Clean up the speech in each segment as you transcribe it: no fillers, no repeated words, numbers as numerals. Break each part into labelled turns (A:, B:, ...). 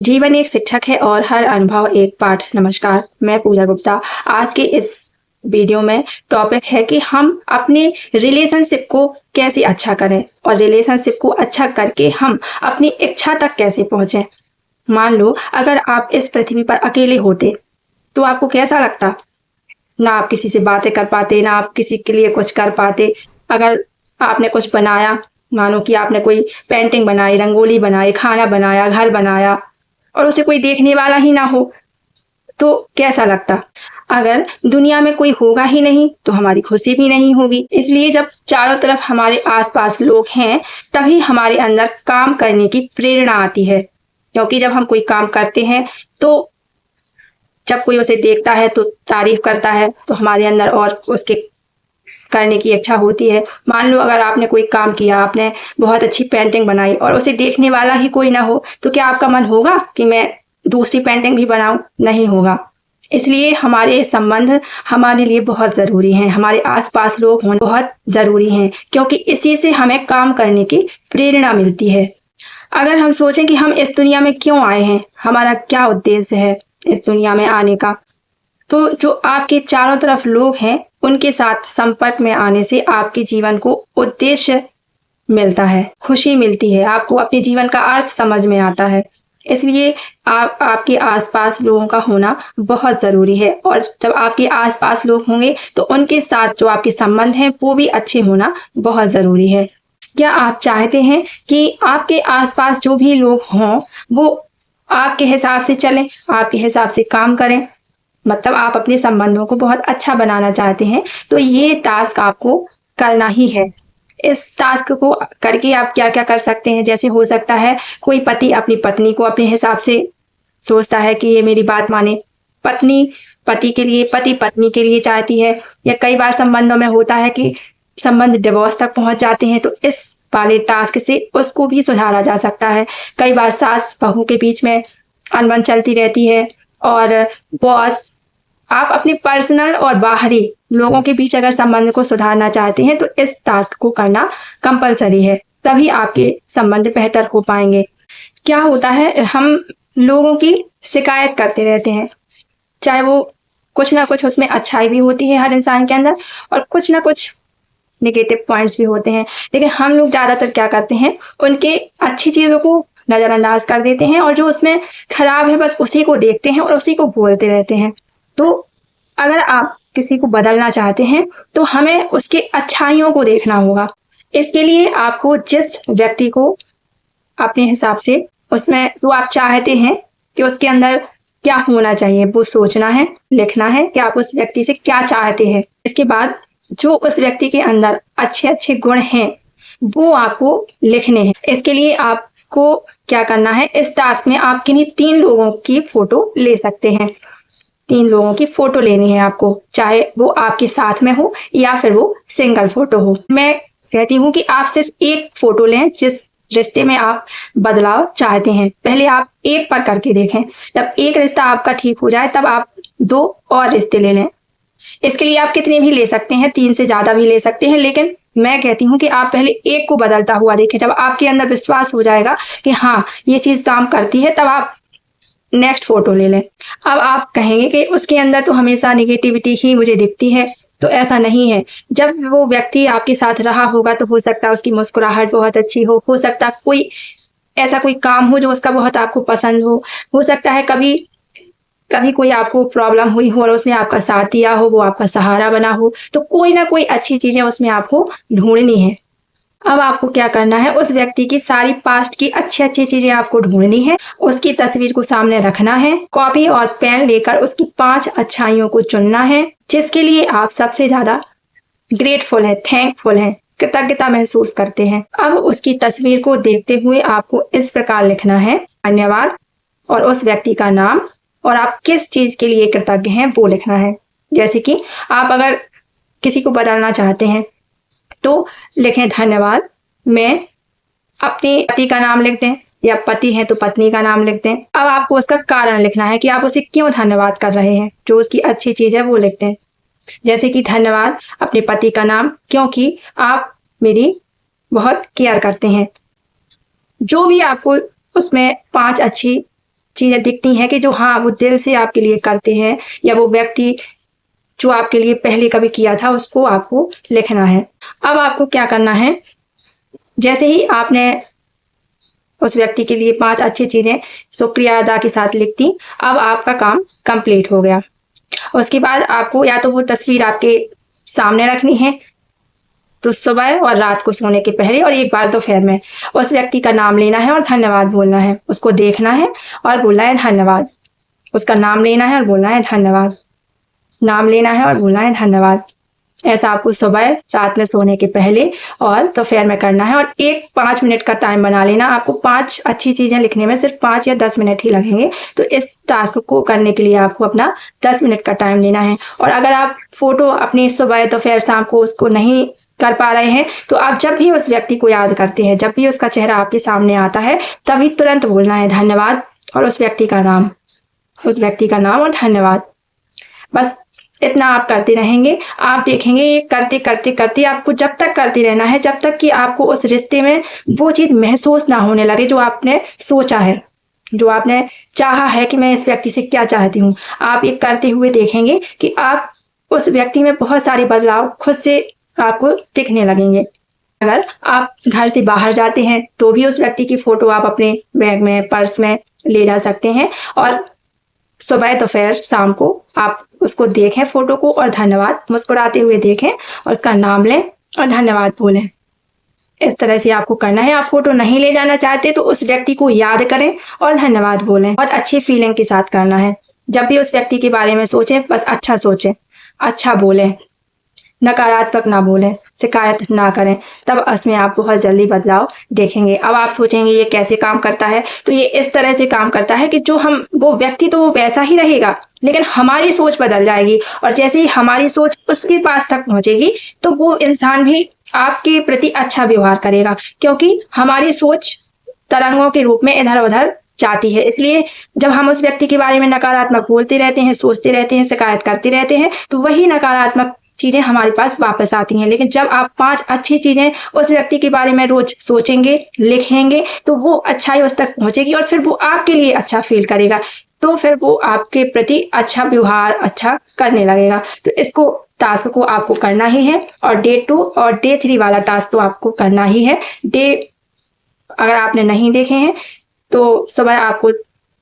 A: जीवन एक शिक्षक है और हर अनुभव एक पाठ। नमस्कार, मैं पूजा गुप्ता। आज के इस वीडियो में टॉपिक है कि हम अपने रिलेशनशिप को कैसे अच्छा करें और रिलेशनशिप को अच्छा करके हम अपनी इच्छा तक कैसे पहुंचे। मान लो अगर आप इस पृथ्वी पर अकेले होते तो आपको कैसा लगता? ना आप किसी से बातें कर पाते, ना आप किसी के लिए कुछ कर पाते। अगर आपने कुछ बनाया, मानो कि आपने कोई पेंटिंग बनाई, रंगोली बनाई, खाना बनाया, घर बनाया और उसे कोई देखने वाला ही ना हो, तो कैसा लगता? अगर दुनिया में कोई होगा ही नहीं, तो हमारी खुशी भी नहीं होगी। इसलिए जब चारों तरफ हमारे आस-पास लोग हैं, तभी हमारे अंदर काम करने की प्रेरणा आती है। क्योंकि जब हम कोई काम करते हैं, तो जब कोई उसे देखता है, तो तारीफ़ करता है, तो हमारे अंदर और उसके करने की इच्छा होती है। मान लो अगर आपने कोई काम किया, आपने बहुत अच्छी पेंटिंग बनाई और उसे देखने वाला ही कोई ना हो, तो क्या आपका मन होगा कि मैं दूसरी पेंटिंग भी बनाऊँ? नहीं होगा। इसलिए हमारे संबंध हमारे लिए बहुत ज़रूरी हैं, हमारे आस-पास लोग होना बहुत ज़रूरी हैं, क्योंकि इसी से हमें काम करने की प्रेरणा मिलती है। अगर हम सोचें कि हम इस दुनिया में क्यों आए हैं, हमारा क्या उद्देश्य है इस दुनिया में आने का, तो जो आपके चारों तरफ लोग हैं, उनके साथ संपर्क में आने से आपके जीवन को उद्देश्य मिलता है, खुशी मिलती है, आपको अपने जीवन का अर्थ समझ में आता है। इसलिए आपके आस-पास लोगों का होना बहुत ज़रूरी है और जब आपके आस-पास लोग होंगे, तो उनके साथ जो आपके संबंध हैं, वो भी अच्छे होना बहुत ज़रूरी है। क्या आप चाहते हैं कि आपके आस-पास जो भी लोग हों, वो आपके हिसाब से चलें, आपके हिसाब से काम करें? मतलब आप अपने संबंधों को बहुत अच्छा बनाना चाहते हैं, तो ये टास्क आपको करना ही है। इस टास्क को करके आप क्या-क्या कर सकते हैं? जैसे हो सकता है कोई पति अपनी पत्नी को अपने हिसाब से सोचता है कि ये मेरी बात माने। पत्नी पति के लिए, पति पत्नी के लिए चाहती है या कई बार संबंधों में होता है कि संबंध डिवोर्स तक पहुँच जाते हैं, तो इस वाले टास्क से उसको भी सुधारा जा सकता है। कई बार सास-बहू के बीच में अनबन चलती रहती है और बॉस आप अपने पर्सनल और बाहरी लोगों के बीच अगर संबंध को सुधारना चाहते हैं, तो इस टास्क को करना कंपल्सरी है, तभी आपके संबंध बेहतर हो पाएँगे। क्या होता है, हम लोगों की शिकायत करते रहते हैं, चाहे वो कुछ ना कुछ उसमें अच्छाई भी होती है हर इंसान के अंदर और कुछ ना कुछ नेगेटिव पॉइंट्स भी होते हैं। लेकिन हम लोग ज़्यादातर क्या करते हैं, उनके अच्छी चीज़ों को नज़रअंदाज कर देते हैं और जो उसमें खराब है, बस उसी को देखते हैं और उसी को बोलते रहते हैं। तो अगर आप किसी को बदलना चाहते हैं, तो हमें उसकी अच्छाइयों को देखना होगा। इसके लिए आपको जिस व्यक्ति को अपने हिसाब से उसमें जो आप चाहते हैं कि उसके अंदर क्या होना चाहिए, वो सोचना है, लिखना है कि आप उस व्यक्ति से क्या चाहते हैं। इसके बाद जो उस व्यक्ति के अंदर अच्छे-अच्छे गुण हैं, वो आपको लिखने हैं। इसके लिए आपको क्या करना है, इस टास्क में आप किन्हीं 3 लोगों की फ़ोटो ले सकते हैं। 3 लोगों की फ़ोटो लेनी है आपको, चाहे वो आपके साथ में हो या फिर वो सिंगल फ़ोटो हो। मैं कहती हूँ कि आप सिर्फ़ 1 फ़ोटो लें जिस रिश्ते में आप बदलाव चाहते हैं। पहले आप 1 पर करके देखें, जब 1 रिश्ता आपका ठीक हो जाए तब आप 2 और रिश्ते ले लें। इसके लिए आप कितने भी ले सकते हैं, 3 से ज़्यादा भी ले सकते हैं, लेकिन मैं कहती हूँ कि आप पहले 1 को बदलता हुआ देखें। जब आपके अंदर विश्वास हो जाएगा कि हाँ, ये चीज़ काम करती है, तब आप नेक्स्ट फ़ोटो ले लें। अब आप कहेंगे कि उसके अंदर तो हमेशा नेगेटिविटी ही मुझे दिखती है, तो ऐसा नहीं है। जब वो व्यक्ति आपके साथ रहा होगा, तो हो सकता है उसकी मुस्कुराहट बहुत अच्छी हो सकता है कोई ऐसा कोई काम हो जो उसका बहुत आपको पसंद हो सकता है कभी कभी कोई आपको प्रॉब्लम हुई हो और उसने आपका साथ दिया हो, वो आपका सहारा बना हो, तो कोई ना कोई अच्छी चीज़ें उसमें आपको ढूँढनी है। अब आपको क्या करना है, उस व्यक्ति की सारी पास्ट की अच्छी-अच्छी चीज़ें आपको ढूँढनी है, उसकी तस्वीर को सामने रखना है, कॉपी और पेन लेकर उसकी 5 अच्छाइयों को चुनना है, जिसके लिए आप सबसे ज़्यादा ग्रेटफुल हैं, थैंकफुल हैं, कृतज्ञता महसूस करते हैं। अब उसकी तस्वीर को देखते हुए आपको इस प्रकार लिखना है, धन्यवाद और उस व्यक्ति का नाम और आप किस चीज़ के लिए कृतज्ञ हैं, वो लिखना है। जैसे कि आप अगर किसी को बदलना चाहते हैं, तो लिखें धन्यवाद, मैं अपने पति का नाम लिख दें या पति हैं तो पत्नी का नाम लिख दें। अब आपको उसका कारण लिखना है कि आप उसे क्यों धन्यवाद कर रहे हैं, जो उसकी अच्छी चीज़ है वो लिख दें। जैसे कि धन्यवाद अपने पति का नाम क्योंकि आप मेरी बहुत केयर करते हैं। जो भी आपको उसमें 5 अच्छी चीज़ें दिखती हैं कि जो हाँ वो दिल से आपके लिए करते हैं, या वो व्यक्ति जो आपके लिए पहले कभी किया था उसको आपको लिखना है। अब आपको क्या करना है, जैसे ही आपने उस व्यक्ति के लिए 5 अच्छी चीज़ें शुक्रिया अदा के साथ लिख दी, अब आपका काम कंप्लीट हो गया। उसके बाद आपको या तो वो तस्वीर आपके सामने रखनी है, तो सुबह और रात को सोने के पहले और एक बार दोपहर में उस व्यक्ति का नाम लेना है और धन्यवाद बोलना है। उसको देखना है और बोलना है धन्यवाद। उसका नाम लेना है और बोलना है धन्यवाद। नाम लेना है और बोलना है धन्यवाद। ऐसा आपको सुबह, रात में सोने के पहले और दोपहर में करना है, और 5 मिनट का टाइम बना लेना। आपको 5 अच्छी चीज़ें लिखने में सिर्फ 5 या 10 मिनट ही लगेंगे, तो इस टास्क को करने के लिए आपको अपना 10 मिनट का टाइम देना है। और अगर आप फ़ोटो अपनी सुबह, दोपहर, शाम को उसको नहीं कर पा रहे हैं, तो आप जब भी उस व्यक्ति को याद करते हैं, जब भी उसका चेहरा आपके सामने आता है, तभी तुरंत बोलना है धन्यवाद और उस व्यक्ति का नाम और धन्यवाद। बस इतना आप करते रहेंगे। आप देखेंगे ये करते करते करते आपको जब तक करते रहना है, जब तक कि आपको उस रिश्ते में वो चीज़ महसूस ना होने लगे जो आपने सोचा है, जो आपने चाहा है कि मैं इस व्यक्ति से क्या चाहती हूँ। आप ये करते हुए देखेंगे कि आप उस व्यक्ति में बहुत सारे बदलाव खुद से आपको दिखने लगेंगे। अगर आप घर से बाहर जाते हैं तो भी उस व्यक्ति की फ़ोटो आप अपने बैग में, पर्स में ले जा सकते हैं, और सुबह, दोपहर, शाम को आप उसको देखें फ़ोटो को, और धन्यवाद मुस्कुराते हुए देखें और उसका नाम लें और धन्यवाद बोलें। इस तरह से आपको करना है। आप फ़ोटो नहीं ले जाना चाहते तो उस व्यक्ति को याद करें और धन्यवाद बोलें। बहुत अच्छी फीलिंग के साथ करना है। जब भी उस व्यक्ति के बारे में सोचें, बस अच्छा सोचें, अच्छा बोलें, नकारात्मक ना बोलें, शिकायत ना करें, तब उसमें आप बहुत जल्दी बदलाव देखेंगे। अब आप सोचेंगे ये कैसे काम करता है, तो ये इस तरह से काम करता है कि वो व्यक्ति तो वो वैसा ही रहेगा, लेकिन हमारी सोच बदल जाएगी, और जैसे ही हमारी सोच उसके पास तक पहुंचेगी तो वो इंसान भी आपके प्रति अच्छा व्यवहार करेगा, क्योंकि हमारी सोच तरंगों के रूप में इधर उधर जाती है। इसलिए जब हम उस व्यक्ति के बारे में नकारात्मक बोलते रहते हैं, सोचते रहते हैं, शिकायत करते रहते हैं, तो वही नकारात्मक चीज़ें हमारे पास वापस आती हैं। लेकिन जब आप 5 अच्छी चीज़ें उस व्यक्ति के बारे में रोज सोचेंगे, लिखेंगे, तो वो अच्छाई उस तक पहुंचेगी, और फिर वो आपके लिए अच्छा फील करेगा, तो फिर वो आपके प्रति अच्छा व्यवहार, अच्छा करने लगेगा। तो इसको टास्क को आपको करना ही है, और डे 2 और डे 3 वाला टास्क तो आपको करना ही है। अगर आपने नहीं देखे हैं तो सुबह आपको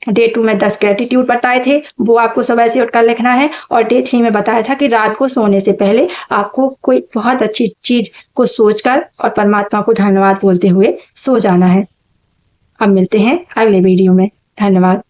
A: डे 2 में 10 ग्रेटिट्यूड बताए थे, वो आपको सुबह से उठकर लिखना है, और डे 3 में बताया था कि रात को सोने से पहले आपको कोई बहुत अच्छी चीज़ को सोचकर और परमात्मा को धन्यवाद बोलते हुए सो जाना है। अब मिलते हैं अगले वीडियो में। धन्यवाद।